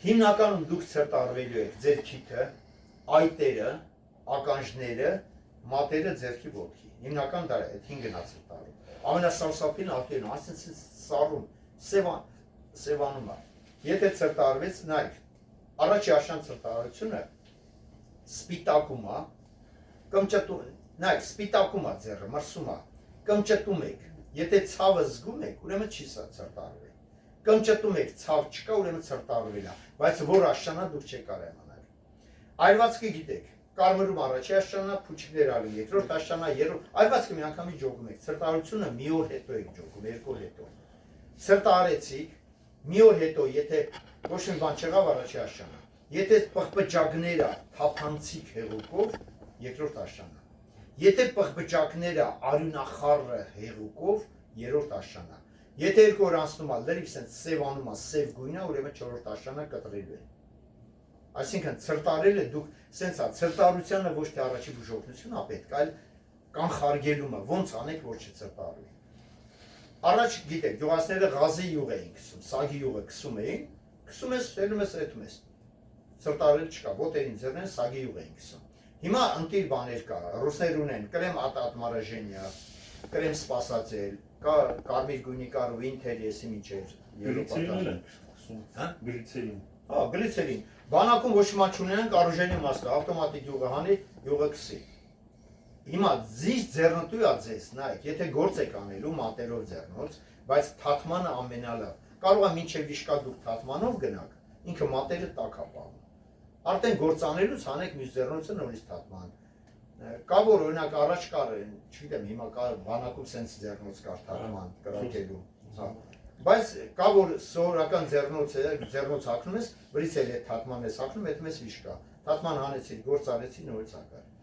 Հիմնականում դուք ցրտարվելու եք ձեր քիթը, այտերը, ականջները, մատերը ձերքի ոտքի։ Հիմնական դա է, այդ 5 գնացել տարում։ Ամենասարսափին արտերն, այսինքն սարում, սևանում է։ Եթե ցրտարվեց, նայեք, առաջի աշան ցրտարությունը սպիտակում է, կմճտում, նայեք, սպիտակում է ձեռը, մրսում է, կմճտում եք։ Եթե ցավը զգում եք, ուրեմն չի ցրտարվել։ Կմճտում եք, ցավ չկա, ուրեմն ցրտարվել է, բայց որ աշանա դուք չեք կարող իմանալ։ Այրվածքը գիտեք, կարմրում առաջի աշանա, փուչիկներ ալի երկրորդ աշանա, երրորդ, այրվածքը մի անգամից ջոգում եք, ցրտարությունը մի օր հետո եք ջոգում, 2 օր հետո։ Ցրտարեցիք, մի օր հետո, եթե ոչ մի բան չեղավ առաջի աշանա, եթե պղպջակները թափանցիկ հեղուկով, երկրորդ աշանա։ Եթե պղպջակները արյունախառը հեղուկով, երրորդ աշանա։ Եթե 2 օր անցնում է, լրիվ սենց սևանում է, սև գույնը, ուրեմն 4-րդ աշանա կտրելու է։ Այսինքն ցրտարելը դուք սենց է, ցրտարությանը ոչ թե առաջի բուժօգնություն է պետք, այլ կանխարգելումը, ոնց անեք, որ չցրտարվի։ Առաջ գիտեք, գյուղացիները ղազի յուղ էին քսում, սագի յուղը քսում էին, քսում ես, դնում ես, էթում ես։ Ցրտարել չկա, ոտերին ձեռներն սագի յուղ էին քսում։ Հիմա ընտիր բաներ կա, ռուսներ ունեն, կրեմ ատմարաժենյա, կրեմ սպասածել, կա կարմիր գույնի կար վինթեր, եսի միջեր, Գլիցերին։ Հա, գլիցերին։ Բանակում ոչ մի չունենանք արուժենի մասը, ավտոմատիկ յուղը հանի, յուղը քսի։ Հիմա ձիզ ձեռնտու է ձեզ, նայեք, եթե գործ եք անելու մատերով ձեռնոց, բայց թաթմանը ամենալավ։ Կարող է մինչև վիշկա դուք թաթմանով գնաք, ինքը մատերը տակ է պահում։ Արդեն գործանելուց հանեք մյուս ձեռնոցը նորից թաթման։ Կա որ օրինակ առաջ կար, չգիտեմ, հիմա կա բանակում սենց ձեռնոց կար թաթման կրակելու։ Հա։ Բայց կա որ սովորական ձեռնոց հագնում ես, վրից էլ է թաթման ես հագնում, այդ մեզ վիշկա։ Թաթման հանեցի, գործ արեցի, նորից հագար։